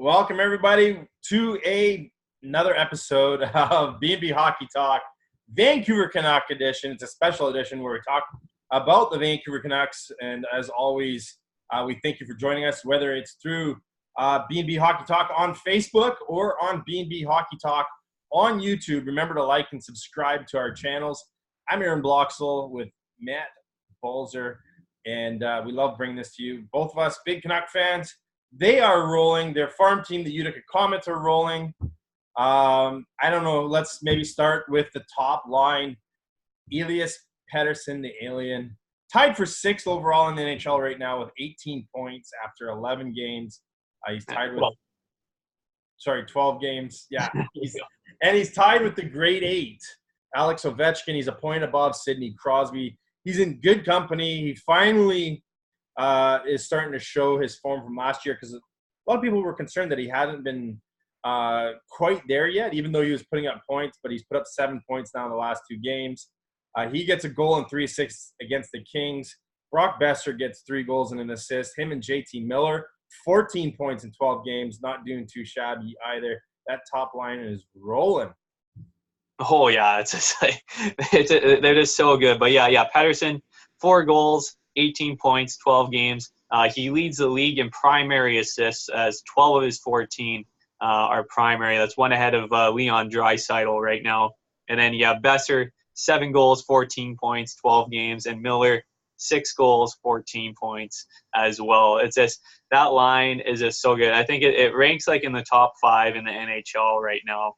welcome everybody to another episode of B&B Hockey Talk, Vancouver Canuck edition. It's a special edition where we talk about the Vancouver Canucks, and as always, we thank you for joining us, whether it's through B&B Hockey Talk on Facebook or on B&B Hockey Talk on YouTube. Remember to like and subscribe to our channels. I'm Aaron Bloxel with Matt Balzer, and we love bringing this to you. Both of us, big Canuck fans. They are rolling. Their farm team, the Utica Comets, are rolling. I don't know. Let's maybe start with the top line. Elias Pettersson, the alien, tied for 6th overall in the NHL right now with 18 points after 11 games. He's tied with 12 games. Yeah. He's tied with the grade 8, Alex Ovechkin. He's a point above Sidney Crosby. He's in good company. He finally is starting to show his form from last year, because a lot of people were concerned that he hadn't been quite there yet, even though he was putting up points, but he's put up 7 points now in the last 2 games. He gets a goal and 3 assists against the Kings. Brock Besser gets 3 goals and an assist. Him and JT Miller, 14 points in 12 games, not doing too shabby either. That top line is rolling. Oh, yeah. It's just like they're just so good. But, yeah, Pettersson, 4 goals, 18 points, 12 games. He leads the league in primary assists, as 12 of his 14 are primary. That's one ahead of Leon Draisaitl right now. And then you have Besser, 7 goals, 14 points, 12 games. And Miller, 6 goals, 14 points as well. It's just – that line is just so good. I think it ranks like in the top 5 in the NHL right now,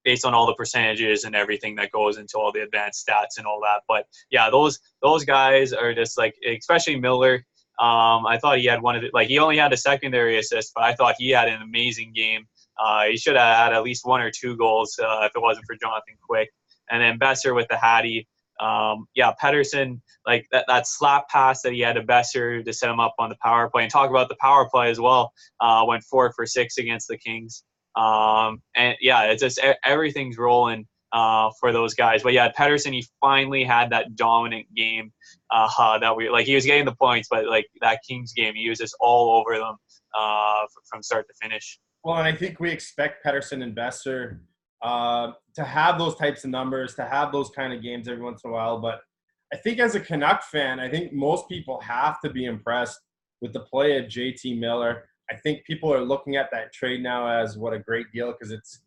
based on all the percentages and everything that goes into all the advanced stats and all that. But yeah, those guys are just like, especially Miller. I thought he had one of it. Like, he only had a secondary assist, but I thought he had an amazing game. He should have had at least 1 or 2 goals if it wasn't for Jonathan Quick. And then Besser with the Hattie. Pettersson, like that slap pass that he had to Besser to set him up on the power play. And talk about the power play as well. Went 4 for 6 against the Kings. And yeah, it's just everything's rolling for those guys. But yeah, Pettersson, he finally had that dominant game that we like. He was getting the points, but like that Kings game, he was just all over them from start to finish. Well, and I think we expect Pettersson and Besser to have those types of numbers, to have those kind of games every once in a while. But I think as a Canuck fan, I think most people have to be impressed with the play of JT Miller. I think people are looking at that trade now as what a great deal, because it's,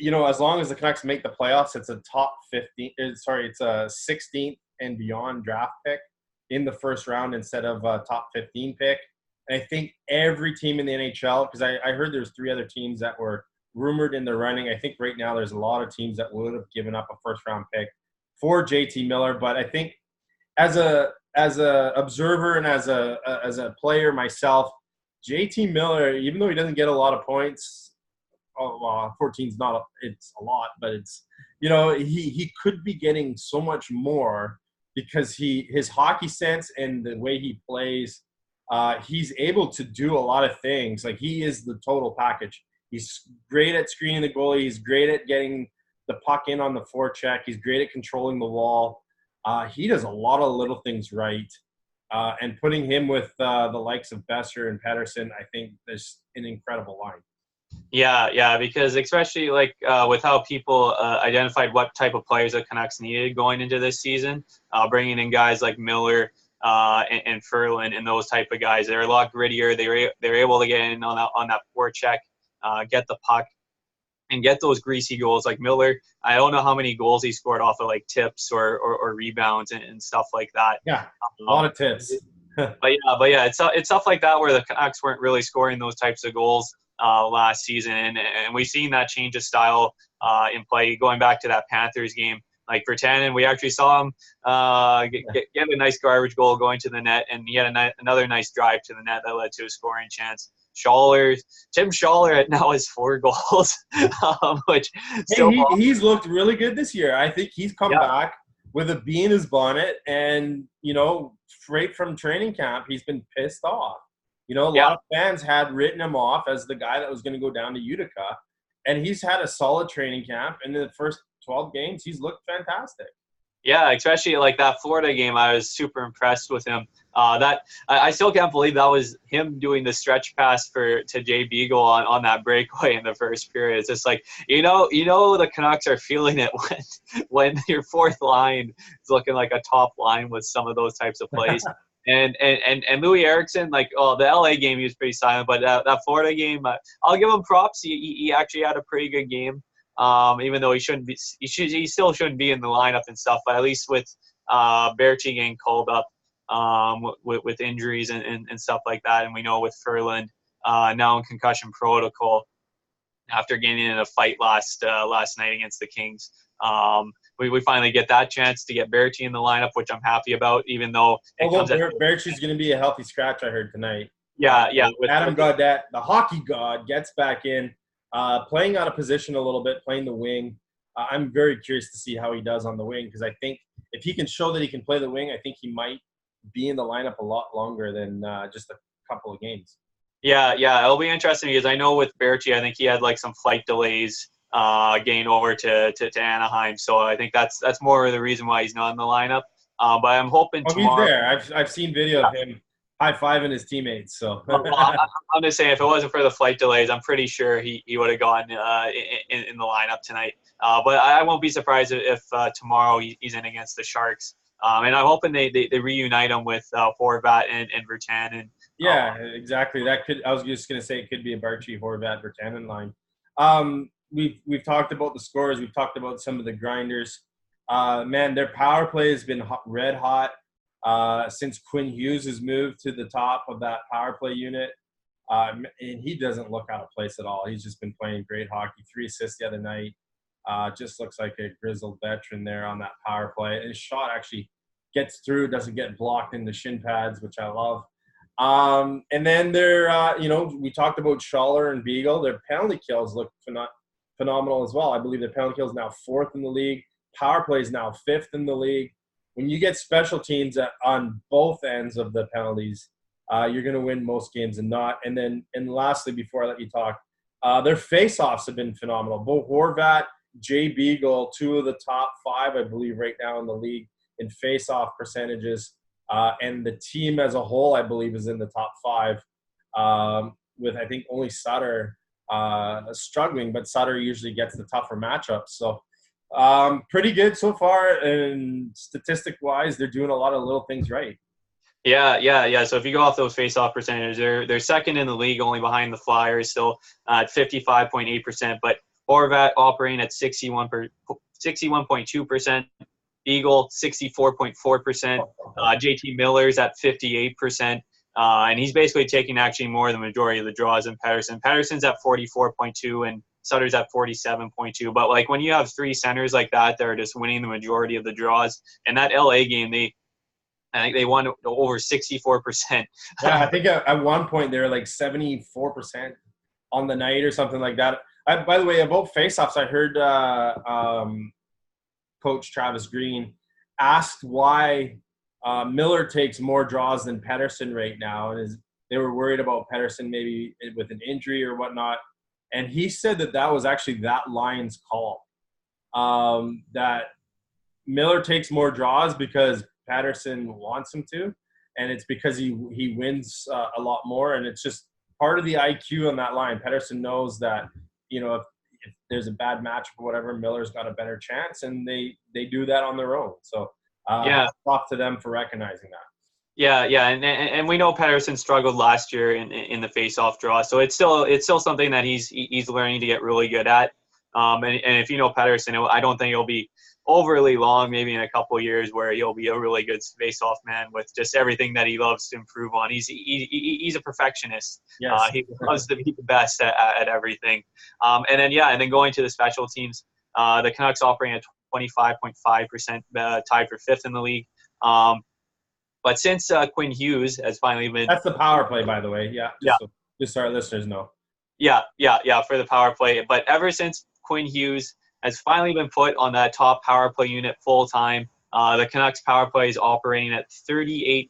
as long as the Canucks make the playoffs, it's a top 15. It's a 16th and beyond draft pick in the first round instead of a top 15 pick. And I think every team in the NHL, because I heard there's 3 other teams that were rumored in the running. I think right now there's a lot of teams that would have given up a first round pick for JT Miller. But I think as a observer and as a player myself, JT Miller, even though he doesn't get a lot of points, 14's not it's a lot, but it's, he could be getting so much more, because his hockey sense and the way he plays, he's able to do a lot of things. Like, he is the total package. He's great at screening the goalie. He's great at getting the puck in on the forecheck. He's great at controlling the wall. He does a lot of little things right. And putting him with the likes of Besser and Pettersson, I think is an incredible line. Yeah, because especially like with how people identified what type of players the Canucks needed going into this season, bringing in guys like Miller and Ferland and those type of guys. They're a lot grittier. They're able to get in on that forecheck, get the puck, and get those greasy goals. Like Miller, I don't know how many goals he scored off of like tips or rebounds and stuff like that. Yeah, a lot of tips. but yeah, it's stuff like that where the Canucks weren't really scoring those types of goals last season, and we've seen that change of style in play going back to that Panthers game. Like for Tannen, we actually saw him get a nice garbage goal going to the net, and he had another nice drive to the net that led to a scoring chance. Tim Schaller now has 4 goals, which still he's looked really good this year. I think he's come back with a bee in his bonnet, and straight from training camp, he's been pissed off. A lot of fans had written him off as the guy that was going to go down to Utica, and he's had a solid training camp. And in the first 12 games, he's looked fantastic. Yeah, especially like that Florida game, I was super impressed with him. I still can't believe that was him doing the stretch pass to Jay Beagle on that breakaway in the first period. It's just like the Canucks are feeling it when your fourth line is looking like a top line with some of those types of plays. And Louis Eriksson, like, the LA game, he was pretty silent, but that Florida game, I'll give him props. He actually had a pretty good game. Even though he shouldn't be, he still shouldn't be in the lineup and stuff. But at least with Berchi getting called up with injuries and stuff like that, and we know with Furland now in concussion protocol after getting in a fight last night against the Kings. We finally get that chance to get Berchi in the lineup, which I'm happy about, even though Berchi's going to be a healthy scratch, I heard tonight. Yeah. Adam Gaudette, the hockey god, gets back in. Playing out of position a little bit, playing the wing. I'm very curious to see how he does on the wing, because I think if he can show that he can play the wing, I think he might be in the lineup a lot longer than just a couple of games. Yeah, it'll be interesting because I know with Berchi, I think he had like some flight delays getting over to Anaheim, so I think that's more of the reason why he's not in the lineup. But I'm hoping tomorrow. He's there. I've seen video of him high-fiving his teammates. So I'm just saying, if it wasn't for the flight delays, I'm pretty sure he would have gone in the lineup tonight. But I won't be surprised if tomorrow he's in against the Sharks. And I'm hoping they reunite him with Horvat and Virtanen. Yeah, exactly. I was just going to say it could be a Berchi, Horvat, Virtanen line. We've talked about the scores. We've talked about some of the grinders. Man, their power play has been red hot. Since Quinn Hughes has moved to the top of that power play unit. And he doesn't look out of place at all. He's just been playing great hockey. 3 assists the other night. Just looks like a grizzled veteran there on that power play. And his shot actually gets through, doesn't get blocked in the shin pads, which I love. And then we talked about Schaller and Beagle. Their penalty kills look phenomenal as well. I believe their penalty kills now 4th in the league. Power play is now 5th in the league. When you get special teams on both ends of the penalties, you're going to win most games and not. And lastly, before I let you talk, their face-offs have been phenomenal. Both Horvat, Jay Beagle, 2 of the top 5, I believe, right now in the league in face-off percentages. And the team as a whole, I believe, is in the top 5 with, I think, only Sutter struggling. But Sutter usually gets the tougher matchups. So pretty good so far, and statistic-wise, they're doing a lot of little things right. Yeah. So if you go off those face-off percentages, they're second in the league, only behind the Flyers, still at 55.8%. But Horvat operating at 61.2%, Beagle 64.4%, JT Miller's at 58%, and he's basically taking actually more than the majority of the draws than Pettersson. Pettersson's at 44.2 and Sutter's at 47.2. But like when you have 3 centers like that are just winning the majority of the draws, and that LA game, I think they won over 64%. Yeah, I think at one point they were like 74% on the night or something like that. By the way, about faceoffs, I heard Coach Travis Green asked why Miller takes more draws than Pettersson right now, and they were worried about Pettersson maybe with an injury or whatnot. And he said that was actually that line's call, that Miller takes more draws because Pettersson wants him to, and it's because he wins a lot more, and it's just part of the IQ on that line. Pettersson knows that, if there's a bad matchup or whatever, Miller's got a better chance, and they do that on their own. So off to them for recognizing that. Yeah, and we know Pettersson struggled last year in the face-off draw, so it's still something that he's learning to get really good at. And if you know Pettersson, I don't think he'll be overly long, maybe in a couple of years, where he'll be a really good face-off man with just everything that he loves to improve on. He's a perfectionist. Yes. He loves to be the best at everything. And then going to the special teams, the Canucks operating at 25.5%, tied for 5th in the league. But since Quinn Hughes has finally been... That's the power play, by the way. Yeah. Just so our listeners know. Yeah, for the power play. But ever since Quinn Hughes has finally been put on that top power play unit full time, the Canucks power play is operating at 38%,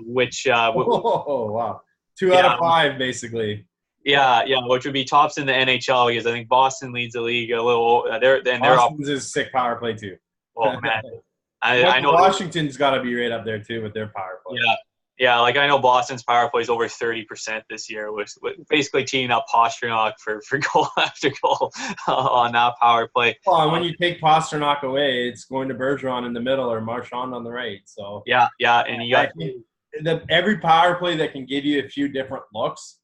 which... wow. 2 out of 5, basically. Yeah, which would be tops in the NHL, because I think Boston leads the league a little. Boston's is sick power play too. Oh man, I know. Washington's got to be right up there too with their power play. Yeah. Like I know Boston's power play is over 30% this year, with basically teaming up Pastrnak for goal after goal on that power play. Well, and when you take Pastrnak away, it's going to Bergeron in the middle or Marchand on the right. So yeah, and you got every power play that can give you a few different looks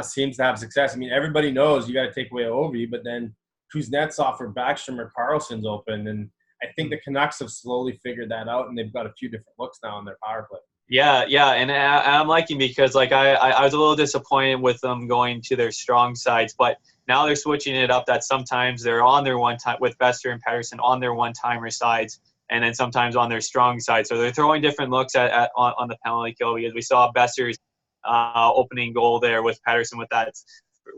seems to have success. I mean, everybody knows you got to take away Ovi, but then Kuznetsov or Backstrom or Carlson's open, and I think the Canucks have slowly figured that out, and they've got a few different looks now on their power play. Yeah, and I'm liking because like I was a little disappointed with them going to their strong sides, but now they're switching it up. That sometimes they're on their one time with Bester and Pettersson on their one-timer sides, and then sometimes on their strong side. So they're throwing different looks on the penalty kill, because we saw Bester's opening goal there with Pettersson with that.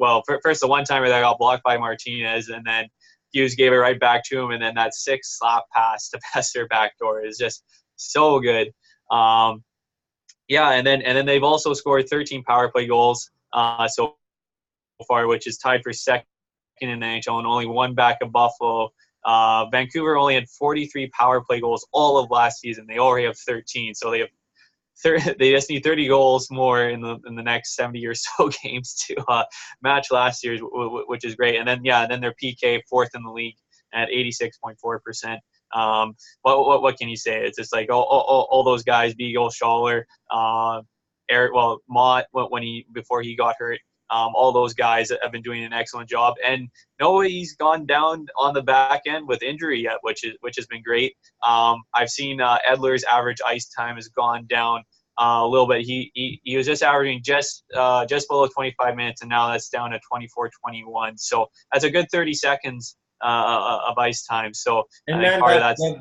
Well, first the one-timer that got blocked by Martinez, and then Hughes gave it right back to him, and then that 6 slap pass to Bester backdoor is just so good. Yeah, and then they've also scored 13 power play goals so far, which is tied for second in the NHL, and only one back of Buffalo. Vancouver only had 43 power play goals all of last season. They already have 13, so they just need 30 goals more in the next 70 or so games to match last year's, which is great. And then their PK fourth in the league at 86.4%. What can you say? It's just like all those guys, Beagle, Schaller, Mott, before he got hurt, all those guys have been doing an excellent job, and nobody's gone down on the back end with injury yet, which has been great. I've seen Edler's average ice time has gone down a little bit. He was just averaging just below 25 minutes, and now that's down to 24-21. So that's a good 30 seconds of ice time. So and then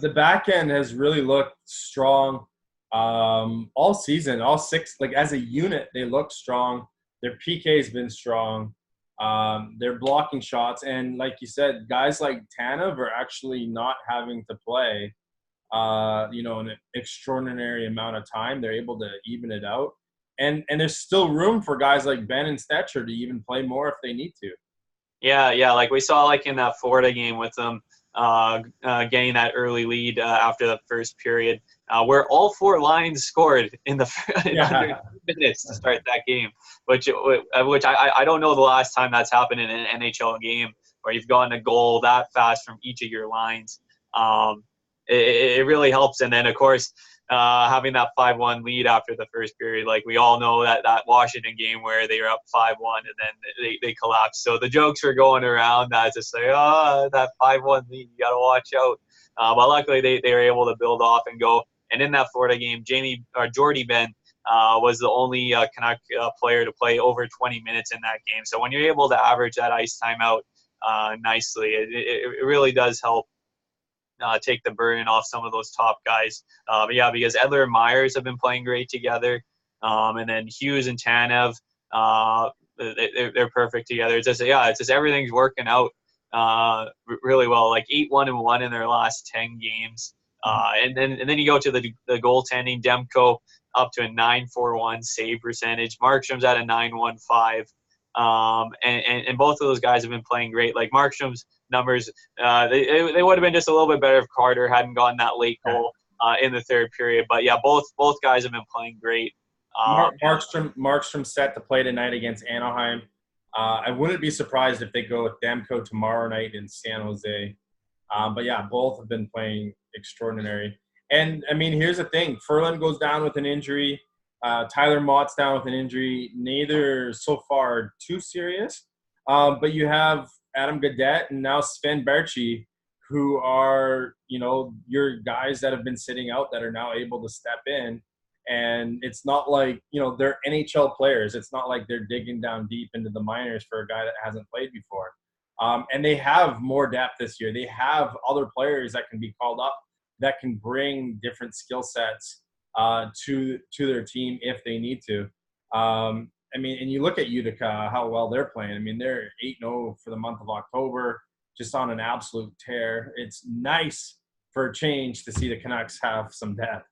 the back end has really looked strong all season, all 6. Like as a unit, they look strong. Their PK has been strong. They're blocking shots, and like you said, guys like Tanev are actually not having to play, an extraordinary amount of time. They're able to even it out, and there's still room for guys like Ben and Stetcher to even play more if they need to. Yeah, like we saw like in that Florida game with them getting that early lead after the first period, where all 4 lines scored in under minutes to start that game, which I don't know the last time that's happened in an NHL game where you've gotten a goal that fast from each of your lines. It really helps. And then, of course, having that 5-1 lead after the first period, like we all know that Washington game where they were up 5-1 and then they collapsed. So the jokes were going around that just like, that 5-1 lead, you got to watch out. But luckily they were able to build off and go. And in that Florida game, Jordy Ben was the only Canuck player to play over 20 minutes in that game. So when you're able to average that ice time out nicely, it really does help take the burden off some of those top guys. Because Edler and Myers have been playing great together. And then Hughes and Tanev, they're perfect together. It's just everything's working out really well. Like 8-1-1 in their last 10 games. And then you go to the goaltending. Demko up to a 9.41 save percentage. Markstrom's at a 9.15. And both of those guys have been playing great. Like Markstrom's numbers, they would have been just a little bit better if Carter hadn't gotten that late goal in the third period. But yeah, both guys have been playing great. Markstrom set to play tonight against Anaheim. I wouldn't be surprised if they go with Demko tomorrow night in San Jose. But yeah, both have been playing extraordinary. And I mean, here's the thing: Ferland goes down with an injury. Tyler Mott's down with an injury. Neither so far too serious. But you have Adam Gaudette and now Sven Berchi, who are, your guys that have been sitting out that are now able to step in. And it's not like, they're NHL players. It's not like they're digging down deep into the minors for a guy that hasn't played before. And they have more depth this year. They have other players that can be called up that can bring different skill sets to their team if they need to. And you look at Utica, how well they're playing. I mean, they're 8-0 for the month of October, just on an absolute tear. It's nice for a change to see the Canucks have some depth.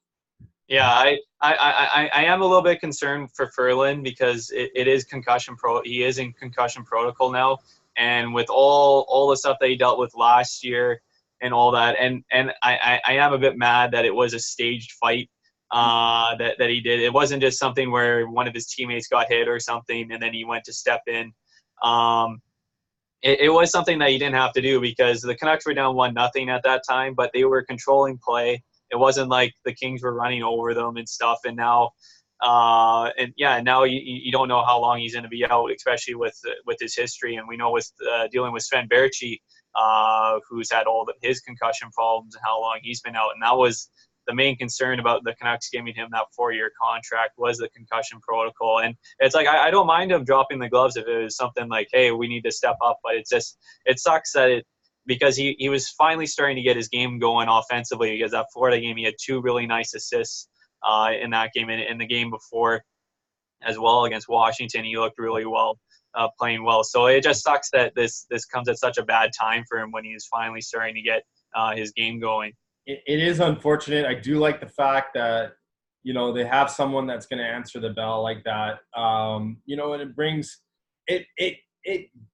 Yeah, I am a little bit concerned for Ferland because it is he is in concussion protocol now, and with all the stuff that he dealt with last year, and all that. And I am a bit mad that it was a staged fight that he did. It wasn't just something where one of his teammates got hit or something and then he went to step in. It was something that he didn't have to do because the Canucks were down 1-0 at that time, but they were controlling play. It wasn't like the Kings were running over them and stuff. And now, now you don't know how long he's going to be out, especially with his history. And we know with dealing with Sven Berchi, who's had all his concussion problems and how long he's been out. And that was the main concern about the Canucks giving him that 4-year contract was the concussion protocol. And it's like, I don't mind him dropping the gloves if it was something like, hey, we need to step up. But it sucks that because he was finally starting to get his game going offensively, because that Florida game, he had 2 really nice assists in that game. And in the game before as well against Washington, he looked really well, playing well. So it just sucks that this comes at such a bad time for him when he's finally starting to get his game going. It is unfortunate. I do like the fact that, they have someone that's going to answer the bell like that. And it brings it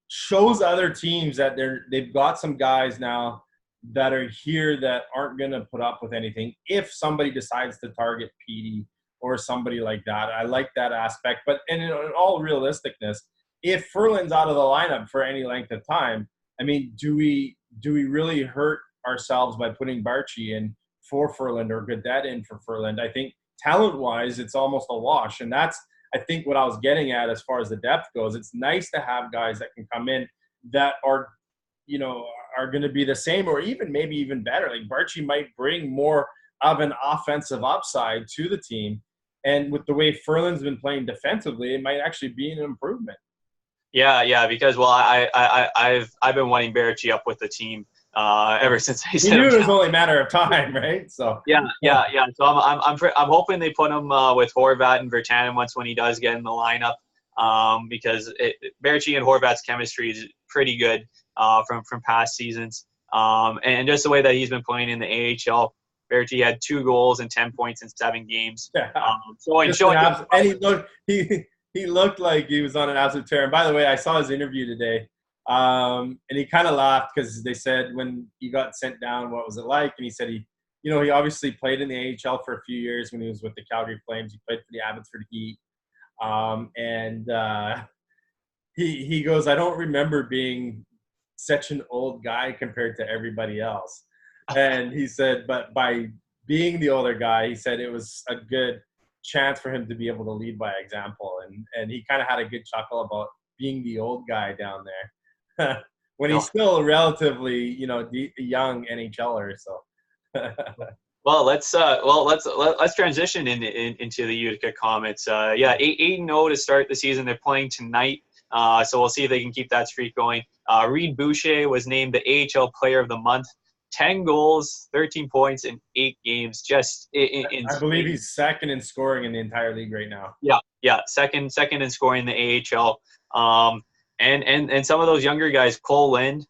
shows other teams that they've got some guys now that are here that aren't going to put up with anything if somebody decides to target Petey or somebody like that. I like that aspect. But in all realisticness, if Ferland's out of the lineup for any length of time, I mean, do we really hurt ourselves by putting Barchi in for Ferland or Gaudette in for Ferland? I think talent-wise, it's almost a wash. And that's, I think, what I was getting at as far as the depth goes. It's nice to have guys that can come in that are going to be the same or maybe even better. Like Barchi might bring more of an offensive upside to the team. And with the way Ferland's been playing defensively, it might actually be an improvement. Yeah, because I've been wanting Barchi up with the team ever since they said it was only a matter of time, right? So yeah. So I'm hoping they put him with Horvat and Virtanen when he does get in the lineup, because Barchi and Horvat's chemistry is pretty good from past seasons, and just the way that he's been playing in the AHL. Barchi had 2 goals and 10 points in 7 games. He looked like he was on an absolute tear. And by the way, I saw his interview today. And he kind of laughed because they said when he got sent down, what was it like? And he said he obviously played in the AHL for a few years when he was with the Calgary Flames. He played for the Abbotsford Heat. He goes, I don't remember being such an old guy compared to everybody else. And he said, but by being the older guy, he said it was a good chance for him to be able to lead by example. And he kind of had a good chuckle about being the old guy down there when he's still a relatively, young NHLer. So, well, let's transition into the Utica Comets. 8-0 to start the season. They're playing tonight. So we'll see if they can keep that streak going. Reed Boucher was named the AHL Player of the Month. 10 goals, 13 points in 8 games. I believe he's second in scoring in the entire league right now. Yeah, second in scoring in the AHL. And some of those younger guys, Cole Lind,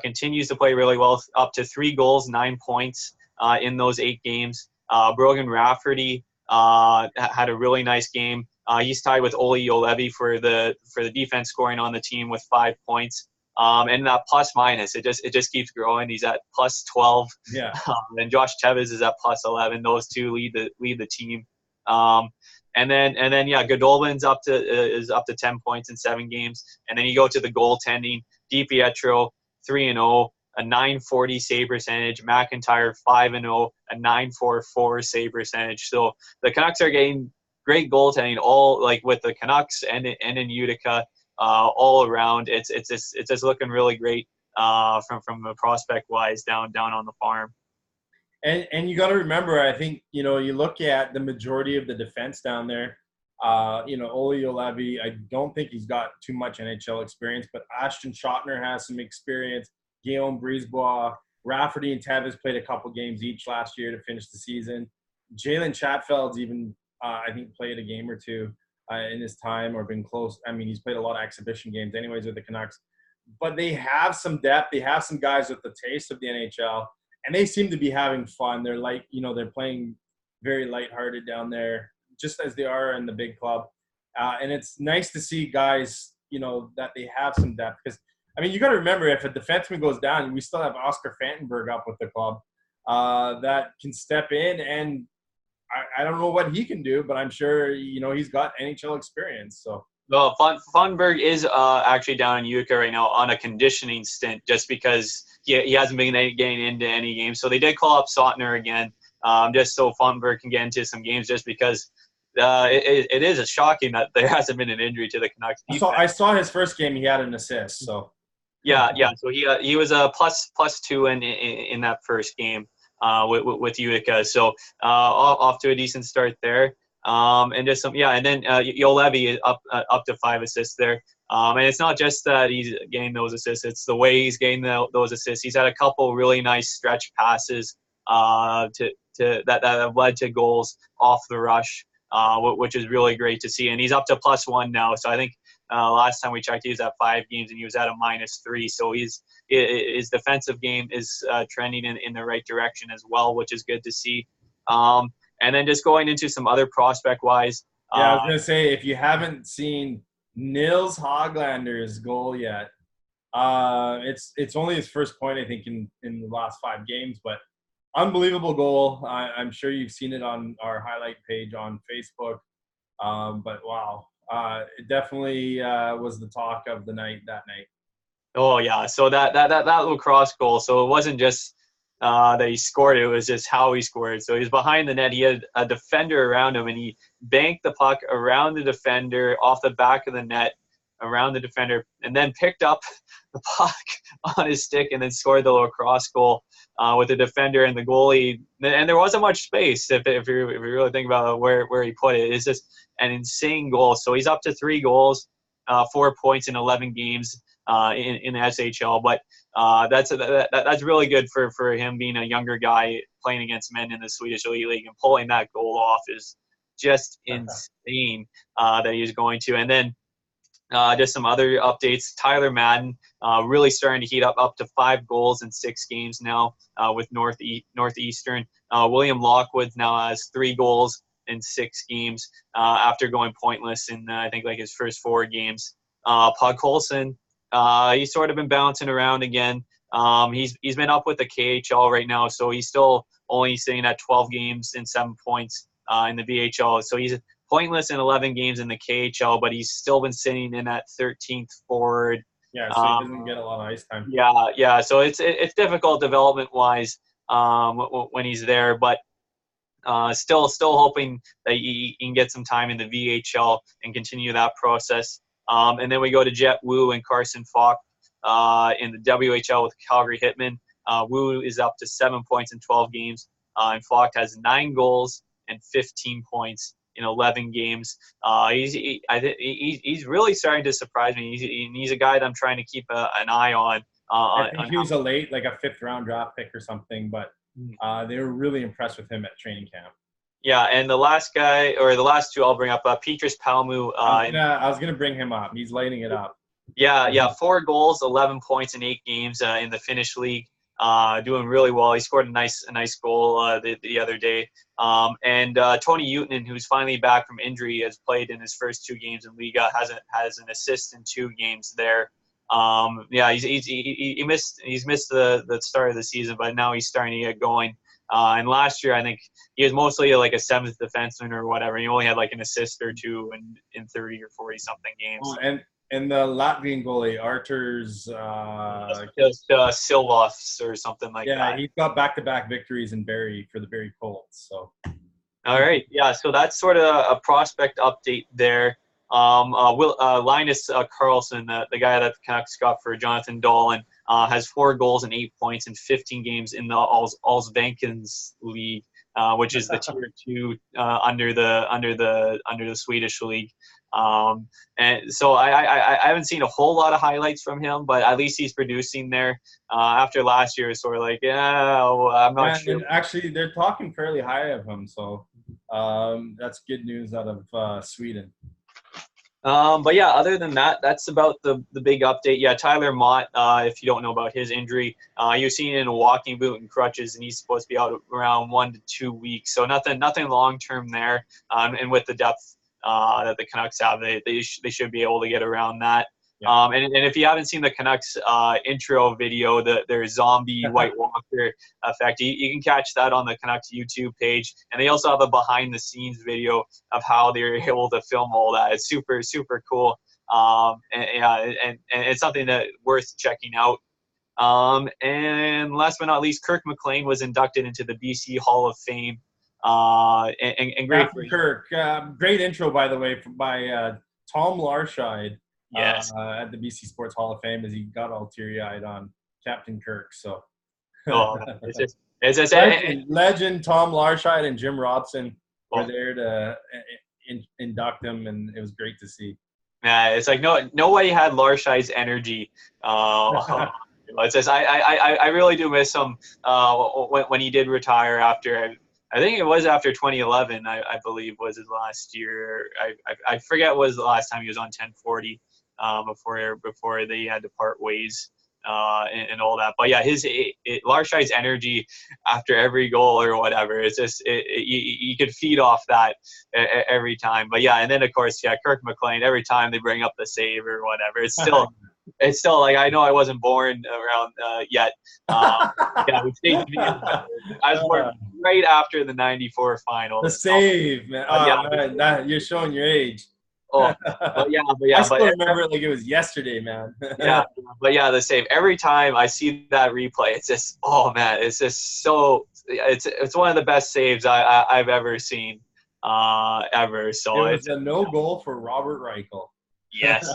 continues to play really well, up to 3 goals, 9 points in those 8 games. Brogan Rafferty had a really nice game. He's tied with Olli Juolevi for the defense scoring on the team with 5 points. And that plus minus, it just keeps growing. He's at plus 12. Yeah. And Josh Tevez is at plus 11. Those two lead the team. And then Godolphin's is up to 10 points in 7 games. And then you go to the goaltending. DiPietro 3-0, a .940 save percentage. McIntyre 5-0, a .944 save percentage. So the Canucks are getting great goaltending, all like with the Canucks and in Utica. All around, it's just looking really great from a prospect wise down on the farm. And you got to remember, I think you look at the majority of the defense down there. Olli Juolevi, I don't think he's got too much NHL experience, but Ashton Schottner has some experience. Guillaume Brisebois, Rafferty, and Tevez played a couple games each last year to finish the season. Jalen Chatfeld's even I think played a game or two in his time or been close. I mean, he's played a lot of exhibition games anyways with the Canucks. But they have some depth. They have some guys with the taste of the NHL, and they seem to be having fun. They're they're playing very lighthearted down there, just as they are in the big club. And it's nice to see guys, that they have some depth. Because I mean, you got to remember, if a defenseman goes down, we still have Oscar Fantenberg up with the club that can step in, and I don't know what he can do, but I'm sure he's got NHL experience. So. Well, Funberg is actually down in Utica right now on a conditioning stint, just because he hasn't been getting into any games. So they did call up Sautner again, just so Funberg can get into some games, just because it is shocking that there hasn't been an injury to the Canucks defense. I saw his first game; he had an assist. So yeah. So he was a +2 in that first game with Utica. So off to a decent start there. And just and then Yolevi is up to 5 assists there. And it's not just that he's getting those assists; it's the way he's getting those assists. He's had a couple really nice stretch passes that have led to goals off the rush, which is really great to see. And he's up to +1 now. So I think last time we checked, he was at 5 games and he was at a -3. So his defensive game is trending in the right direction as well, which is good to see. And then just going into some other prospect-wise. I was going to say, if you haven't seen Nils Hoglander's goal yet, it's only his first point, I think, in the last 5 games, but unbelievable goal. I'm sure you've seen it on our highlight page on Facebook. But wow, it definitely was the talk of the night that night. Oh, yeah. So that lacrosse goal, so it wasn't just that he scored it was just how he scored. So he was behind the net. He had a defender around him, and he banked the puck around the defender, off the back of the net, around the defender, and then picked up the puck on his stick and then scored the lacrosse goal with the defender and the goalie. And there wasn't much space if you really think about where he put it. It's just an insane goal. So he's up to 3 goals, 4 points in 11 games in the SHL. But that's really good for him being a younger guy playing against men in the Swedish Elite League, and pulling that goal off is just insane that he's going to. And then just some other updates. Tyler Madden really starting to heat up to 5 goals in 6 games now with Northeastern. William Lockwood now has 3 goals in 6 games after going pointless in I think like his first 4 games. Pug Colson, he's sort of been bouncing around again. He's been up with the KHL right now, so he's still only sitting at 12 games and 7 points in the VHL. So he's pointless in 11 games in the KHL, but he's still been sitting in at 13th forward. Yeah, so he doesn't get a lot of ice time. Yeah. So it's difficult development-wise when he's there, but still hoping that he can get some time in the VHL and continue that process. And then we go to Jet Wu and Carson Falk in the WHL with Calgary Hitmen. Wu is up to 7 points in 12 games, and Falk has 9 goals and 15 points in 11 games. He's really starting to surprise me. He's a guy that I'm trying to keep an eye on. I think he was a late, like a 5th-round draft pick or something, but they were really impressed with him at training camp. Yeah, and the last 2 I'll bring up, Petrus Palmu. I was gonna bring him up. He's lighting it up. Yeah, 4 goals, 11 points in 8 games in the Finnish league. Doing really well. He scored a nice goal the other day. And Tony Utanen, who's finally back from injury, has played in his first 2 games in Liga. Has an assist in 2 games there. He missed the start of the season, but now he's starting to get going. And last year, I think he was mostly like a 7th defenseman or whatever. He only had like an assist or 2 in 30 or 40 something games. Oh, and the Latvian goalie, Arturs Silvas or something like that. Yeah, he's got back-to-back victories in Barrie for the Barrie Colts. So. All right, yeah. So that's sort of a prospect update there. Linus Carlson, the guy that the Canucks got for Jonathan Dolan, has 4 goals and 8 points in 15 games in the Allsvenskan League, which is the tier 2 under the Swedish league. And so I haven't seen a whole lot of highlights from him, but at least he's producing there. After last year, it's sort of like, I'm not sure. And actually, they're talking fairly high of him, so that's good news out of Sweden. But yeah, other than that, that's about the big update. Yeah, Tyler Mott, if you don't know about his injury, he was seen in a walking boot and crutches, and he's supposed to be out around 1 to 2 weeks. So nothing long term there. And with the depth that the Canucks have, they should be able to get around that. Yeah. And if you haven't seen the Canucks intro video, their zombie White Walker effect, you can catch that on the Canucks YouTube page. And they also have a behind the scenes video of how they were able to film all that. It's super, super cool. And it's something that worth checking out. And last but not least, Kirk McLean was inducted into the BC Hall of Fame. And great. Captain Kirk. Great intro, by the way, by Tom Larscheid Yes. at the BC Sports Hall of Fame as he got all teary-eyed on Captain Kirk. So, Oh, it's just legend Tom Larscheid and Jim Robson were Oh. there to induct him, and it was great to see. Yeah, it's like nobody had Larscheid's energy. It's just I really do miss him when he did retire after. I think it was after 2011. I believe was his last year. I forget was the last time he was on 1040 before they had to part ways and all that. But yeah, Larscheid's energy after every goal or whatever, it's just you could feed off that every time. But yeah, and then of course, yeah, Kirk McLean, every time they bring up the save or whatever, it's still like, I know I wasn't born around yet. Yeah, we stayed I was born right after the '94 final. The save, man. Oh, yeah, man, you're showing your age. but yeah, I still remember it like it was yesterday, man. yeah, the save. Every time I see that replay, it's just, oh man, it's just so. It's one of the best saves I've ever seen, ever. So it was a no goal for Robert Reichel. Yes.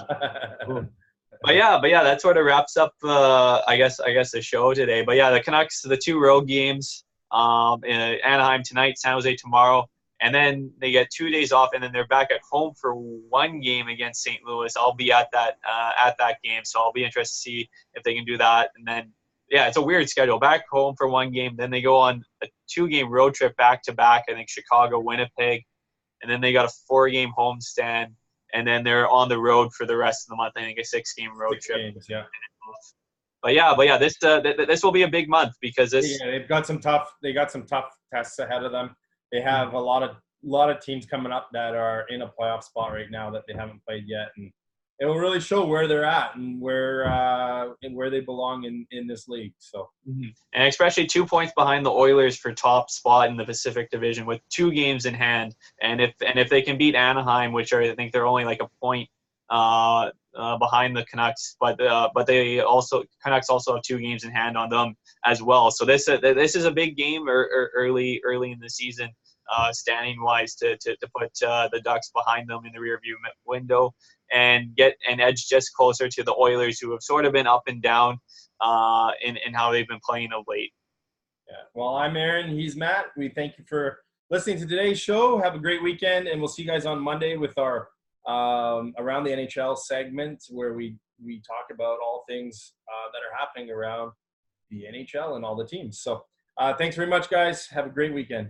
But yeah, that sort of wraps up, I guess the show today. But yeah, the Canucks, the 2 road games, in Anaheim tonight, San Jose tomorrow, and then they get 2 days off, and then they're back at home for 1 game against St. Louis. I'll be at that game, so I'll be interested to see if they can do that. And then yeah, it's a weird schedule. Back home for 1 game, then they go on a 2-game road trip back to back. I think Chicago, Winnipeg, and then they got a 4-game homestand. And then they're on the road for the rest of the month. I think a 6-game road trip. Games, yeah. But yeah, this will be a big month because they've got some tough tests ahead of them. They have a lot of teams coming up that are in a playoff spot right now that they haven't played yet, and it will really show where they're at and where they belong in this league. So, and especially 2 points behind the Oilers for top spot in the Pacific Division with 2 games in hand. And if they can beat Anaheim, which I think they're only like a point behind the Canucks, but Canucks also have 2 games in hand on them as well. So this is a big game early in the season, standing wise, to put the Ducks behind them in the rearview window and get an edge just closer to the Oilers, who have sort of been up and down in how they've been playing of late. Yeah. Well, I'm Aaron. He's Matt. We thank you for listening to today's show. Have a great weekend, and we'll see you guys on Monday with our Around the NHL segment, where we talk about all things that are happening around the NHL and all the teams. So thanks very much, guys. Have a great weekend.